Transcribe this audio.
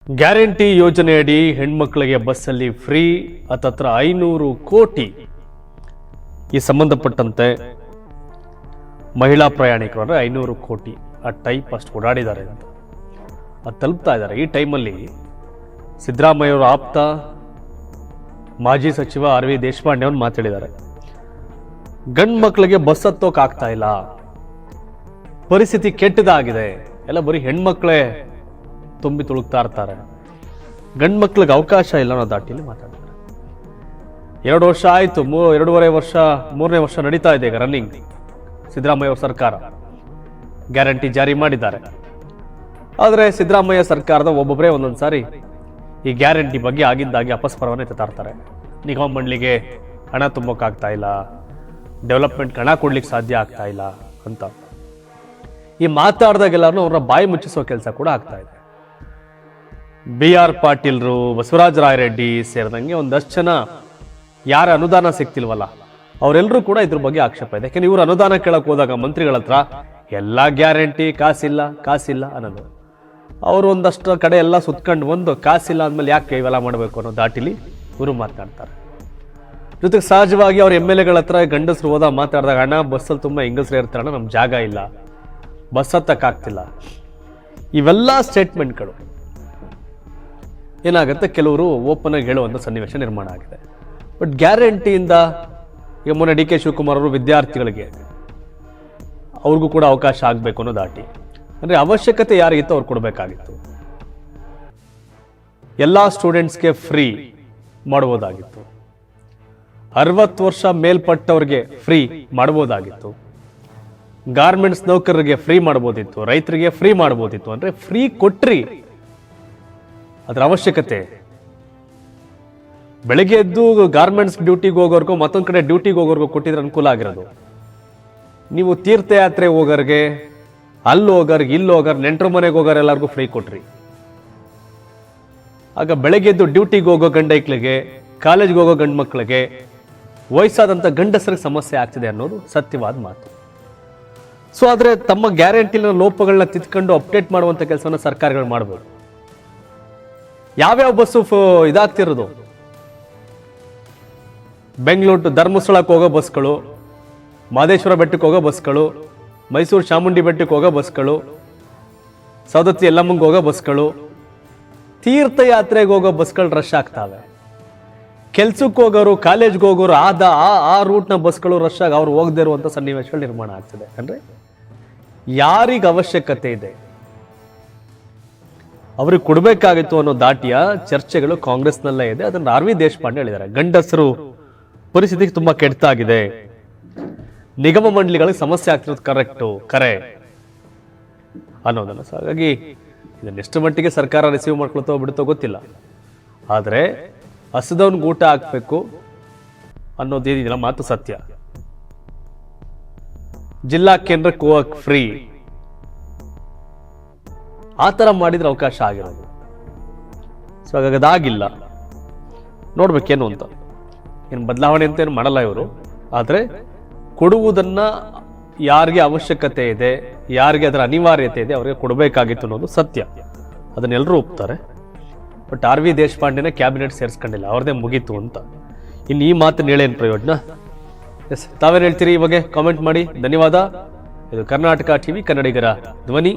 Guarantee ಯೋಜನೆಯಡಿ ಹೆಣ್ಮಕ್ಳಿಗೆ ಬಸ್ಸಲ್ಲಿ ಫ್ರೀ ಹತ್ತತ್ರ 500 ಕೋಟಿ ಈ ಸಂಬಂಧಪಟ್ಟಂತೆ ಮಹಿಳಾ ಪ್ರಯಾಣಿಕರು ಅಂದರೆ 500 ಕೋಟಿ ಆ ಟೈಪ್ ಅಷ್ಟು ಓಡಾಡಿದ್ದಾರೆ ಅಂತ ಅದು ತಲುಪ್ತಾ ಇದ್ದಾರೆ. ಈ ಟೈಮಲ್ಲಿ ಸಿದ್ದರಾಮಯ್ಯವರ ಆಪ್ತ ಮಾಜಿ ಸಚಿವ ಆರ್ ವಿ ದೇಶಪಾಂಡೆ ಅವರು ಮಾತಾಡಿದ್ದಾರೆ. ಗಂಡು ಮಕ್ಕಳಿಗೆ ಬಸ್ ಹತ್ತೋಕೆ ಆಗ್ತಾ ಇಲ್ಲ, ಪರಿಸ್ಥಿತಿ ಕೆಟ್ಟದಾಗಿದೆ, ಎಲ್ಲ ಬರೀ ಹೆಣ್ಮಕ್ಳೇ ತುಂಬಿ ತುಳುಕ್ತಾ ಇರ್ತಾರೆ, ಗಂಡು ಮಕ್ಳಿಗೆ ಅವಕಾಶ ಇಲ್ಲ ಅನ್ನೋ ದಾಟಿಯಲ್ಲಿ ಮಾತಾಡ್ತಾರೆ. 2 ವರ್ಷ ಆಯಿತು, 2.5 ವರ್ಷ 3ನೇ ವರ್ಷ ನಡೀತಾ ಇದೆ ಈಗ ರನ್ನಿಂಗ್. ಸಿದ್ದರಾಮಯ್ಯ ಅವ್ರ ಸರ್ಕಾರ ಗ್ಯಾರಂಟಿ ಜಾರಿ ಮಾಡಿದ್ದಾರೆ. ಆದರೆ ಸಿದ್ದರಾಮಯ್ಯ ಸರ್ಕಾರದ ಒಬ್ಬೊಬ್ಬರೇ ಒಂದೊಂದು ಸಾರಿ ಈ ಗ್ಯಾರಂಟಿ ಬಗ್ಗೆ ಆಗಿದ್ದಾಗಿ ಅಪಸ್ವರವನ್ನೇ ಎತ್ತಾಡ್ತಾರೆ. ನಿಗಮ ಮಂಡಳಿಗೆ ಹಣ ತುಂಬೋಕ್ಕಾಗ್ತಾ ಇಲ್ಲ, ಡೆವಲಪ್ಮೆಂಟ್ಗೆ ಹಣ ಕೊಡ್ಲಿಕ್ಕೆ ಸಾಧ್ಯ ಆಗ್ತಾ ಇಲ್ಲ ಅಂತ ಈ ಮಾತಾಡ್ದಾಗೆಲ್ಲರೂ ಅವರ ಬಾಯಿ ಮುಚ್ಚಿಸೋ ಕೆಲಸ ಕೂಡ ಆಗ್ತಾ ಇದೆ. BR ಪಾಟೀಲ್ರು, ಬಸವರಾಜ ರಾಯರೆಡ್ಡಿ ಸೇರಿದಂಗೆ ಒಂದಷ್ಟು ಜನ ಯಾರ ಅನುದಾನ ಸಿಗ್ತಿಲ್ವಲ್ಲ ಅವರೆಲ್ಲರೂ ಕೂಡ ಇದ್ರ ಬಗ್ಗೆ ಆಕ್ಷೇಪ ಇದೆ. ಯಾಕೆಂದ್ರೆ ಇವರು ಅನುದಾನ ಕೇಳಕ್ ಹೋದಾಗ ಮಂತ್ರಿಗಳ ಹತ್ರ ಎಲ್ಲಾ ಗ್ಯಾರಂಟಿ ಕಾಸಿಲ್ಲ ಅನ್ನೋದು. ಅವರು ಒಂದಷ್ಟು ಕಡೆ ಎಲ್ಲ ಸುತ್ಕೊಂಡು ಬಂದು ಕಾಸಿಲ್ಲ ಅಂದ್ಮೇಲೆ ಯಾಕೆ ಇವೆಲ್ಲ ಮಾಡಬೇಕು ಅನ್ನೋ ದಾಟಿಲಿ ಇವರು ಮಾತನಾಡ್ತಾರೆ. ಜೊತೆಗೆ ಸಹಜವಾಗಿ ಅವ್ರ MLA ಗಳ ಹತ್ರ ಗಂಡಸರು ಹೋದ ಮಾತಾಡಿದಾಗ ಅಣ್ಣ ಬಸ್ಸಲ್ಲಿ ತುಂಬಾ ಹೆಂಗಸರು ಇರ್ತಾರಣ್ಣ, ನಮ್ ಜಾಗ ಇಲ್ಲ, ಬಸ್ ಹತ್ತಕ್ಕಾಗ್ತಿಲ್ಲ, ಇವೆಲ್ಲ ಸ್ಟೇಟ್ಮೆಂಟ್ಗಳು ಏನಾಗುತ್ತೆ, ಕೆಲವರು ಓಪನ್ ಆಗಿ ಹೇಳುವಂಥ ಸನ್ನಿವೇಶ ನಿರ್ಮಾಣ ಆಗಿದೆ. ಬಟ್ ಗ್ಯಾರಂಟಿಯಿಂದ ಈಗ ಮೊನ್ನೆ DK ಶಿವಕುಮಾರ್ ಅವರು ವಿದ್ಯಾರ್ಥಿಗಳಿಗೆ ಅವ್ರಿಗೂ ಕೂಡ ಅವಕಾಶ ಆಗಬೇಕು ಅನ್ನೋ ದಾಟಿ, ಅಂದರೆ ಅವಶ್ಯಕತೆ ಯಾರಿಗಿತ್ತು ಅವ್ರು ಕೊಡಬೇಕಾಗಿತ್ತು. ಎಲ್ಲ ಸ್ಟೂಡೆಂಟ್ಸ್ಗೆ ಫ್ರೀ ಮಾಡ್ಬೋದಾಗಿತ್ತು, 60 ವರ್ಷ ಮೇಲ್ಪಟ್ಟವ್ರಿಗೆ ಫ್ರೀ ಮಾಡ್ಬೋದಾಗಿತ್ತು, ಗಾರ್ಮೆಂಟ್ಸ್ ನೌಕರರಿಗೆ ಫ್ರೀ ಮಾಡ್ಬೋದಿತ್ತು, ರೈತರಿಗೆ ಫ್ರೀ ಮಾಡ್ಬೋದಿತ್ತು. ಅಂದ್ರೆ ಫ್ರೀ ಕೊಟ್ರಿ, ಅದರ ಅವಶ್ಯಕತೆ. ಬೆಳಗ್ಗೆ ಎದ್ದು ಗಾರ್ಮೆಂಟ್ಸ್ ಡ್ಯೂಟಿಗೆ ಹೋಗೋರ್ಗು ಮತ್ತೊಂದ್ ಕಡೆ ಡ್ಯೂಟಿಗೆ ಹೋಗೋರ್ಗು ಕೊಟ್ಟಿದ್ರೆ ಅನುಕೂಲ ಆಗಿರೋದು. ನೀವು ತೀರ್ಥಯಾತ್ರೆ ಹೋಗೋರ್ಗೆ, ಅಲ್ಲಿ ಹೋಗೋರ್ಗೆ, ಇಲ್ಲಿ ಹೋಗೋರ್, ನೆಂಟರು ಮನೆಗೆ ಹೋಗೋರ್ ಎಲ್ಲರಿಗೂ ಫ್ರೀ ಕೊಟ್ರಿ. ಆಗ ಬೆಳಗ್ಗೆ ಎದ್ದು ಡ್ಯೂಟಿಗೆ ಹೋಗೋ ಗಂಡೈಕ್ಳಿಗೆ, ಕಾಲೇಜ್ಗೆ ಹೋಗೋ ಗಂಡು ಮಕ್ಕಳಿಗೆ, ವಯಸ್ಸಾದಂಥ ಗಂಡಸರಿಗೆ ಸಮಸ್ಯೆ ಆಗ್ತಿದೆ ಅನ್ನೋದು ಸತ್ಯವಾದ ಮಾತು. ಸೊ ಆದರೆ ತಮ್ಮ ಗ್ಯಾರಂಟಿನ ಲೋಪಗಳನ್ನ ತಿದ್ಕೊಂಡು ಅಪ್ಡೇಟ್ ಮಾಡುವಂಥ ಕೆಲಸವನ್ನು ಸರ್ಕಾರಗಳು ಮಾಡ್ಬೋದು. ಯಾವ್ಯಾವ ಬಸ್ಸು ಇದಾಗ್ತಿರೋದು, ಬೆಂಗಳೂರು ಟು ಧರ್ಮಸ್ಥಳಕ್ಕೆ ಹೋಗೋ ಬಸ್ಗಳು, ಮಾದೇಶ್ವರ ಬೆಟ್ಟಕ್ಕೆ ಹೋಗೋ ಬಸ್ಗಳು, ಮೈಸೂರು ಚಾಮುಂಡಿ ಬೆಟ್ಟಕ್ಕೆ ಹೋಗೋ ಬಸ್ಗಳು, ಸವದತ್ತಿ ಯಲ್ಲಮ್ಮಂಗೆ ಹೋಗೋ ಬಸ್ಗಳು, ತೀರ್ಥಯಾತ್ರೆಗೆ ಹೋಗೋ ಬಸ್ಗಳು ರಶ್ ಆಗ್ತಾವೆ. ಕೆಲ್ಸಕ್ಕೆ ಹೋಗೋರು, ಕಾಲೇಜ್ಗೆ ಹೋಗೋರು ಆ ರೂಟ್ನ ಬಸ್ಗಳು ರಶ್ ಆಗಿ ಅವ್ರು ಹೋಗದೇ ಇರುವಂಥ ಸನ್ನಿವೇಶಗಳು ನಿರ್ಮಾಣ ಆಗ್ತದೆ. ಅಂದರೆ ಯಾರಿಗೆ ಅವಶ್ಯಕತೆ ಇದೆ ಅವ್ರಿಗೆ ಕೊಡಬೇಕಾಗಿತ್ತು ಅನ್ನೋ ದಾಟಿಯ ಚರ್ಚೆಗಳು ಕಾಂಗ್ರೆಸ್ನಲ್ಲೇ ಇದೆ. ಅದನ್ನು ಆರ್ ವಿ ದೇಶಪಾಂಡೆ ಹೇಳಿದ್ದಾರೆ. ಗಂಡಸರು ಪರಿಸ್ಥಿತಿ ತುಂಬಾ ಕೆಟ್ಟಾಗಿದೆ, ನಿಗಮ ಮಂಡಳಿಗಳಿಗೆ ಸಮಸ್ಯೆ ಆಗ್ತಿರೋದು ಕರೆ ಅನ್ನೋದನ್ನು. ಹಾಗಾಗಿ ಇದನ್ನೆಷ್ಟು ಮಟ್ಟಿಗೆ ಸರ್ಕಾರ ರಿಸೀವ್ ಮಾಡ್ಕೊಳ್ತೋ ಬಿಡುತ್ತೋ ಗೊತ್ತಿಲ್ಲ. ಆದರೆ ಹಸಿದವನ್ಗೆ ಊಟ ಹಾಕ್ಬೇಕು ಅನ್ನೋದೇನಿಲ್ಲ ಮಾತು ಸತ್ಯ. ಜಿಲ್ಲಾ ಕೇಂದ್ರಕ್ಕೆ ಹೋಗಕ್ ಫ್ರೀ, ಆ ಥರ ಮಾಡಿದ್ರೆ ಅವಕಾಶ ಆಗಿರೋದು. ಸೊ ಹಾಗಾಗಿ ಅದಾಗಿಲ್ಲ, ನೋಡ್ಬೇಕೇನು ಅಂತ. ಏನು ಬದಲಾವಣೆ ಅಂತ ಏನು ಮಾಡಲ್ಲ ಇವರು. ಆದರೆ ಕೊಡುವುದನ್ನ ಯಾರಿಗೆ ಅವಶ್ಯಕತೆ ಇದೆ, ಯಾರಿಗೆ ಅದರ ಅನಿವಾರ್ಯತೆ ಇದೆ ಅವರಿಗೆ ಕೊಡಬೇಕಾಗಿತ್ತು ಅನ್ನೋದು ಸತ್ಯ. ಅದನ್ನೆಲ್ಲರೂ ಒಪ್ತಾರೆ. ಬಟ್ ಆರ್ ವಿ ದೇಶಪಾಂಡೆನ ಕ್ಯಾಬಿನೆಟ್ ಸೇರಿಸ್ಕೊಂಡಿಲ್ಲ, ಅವ್ರದೇ ಮುಗೀತು ಅಂತ. ಇನ್ನು ಈ ಮಾತನ್ನ ಹೇಳೇನು ಪ್ರಯೋಜನ? ಎಸ್, ತಾವೇನು ಹೇಳ್ತೀರಿ ಈ ಬಗ್ಗೆ ಕಾಮೆಂಟ್ ಮಾಡಿ. ಧನ್ಯವಾದ. ಇದು ಕರ್ನಾಟಕ ಟಿವಿ, ಕನ್ನಡಿಗರ ಧ್ವನಿ.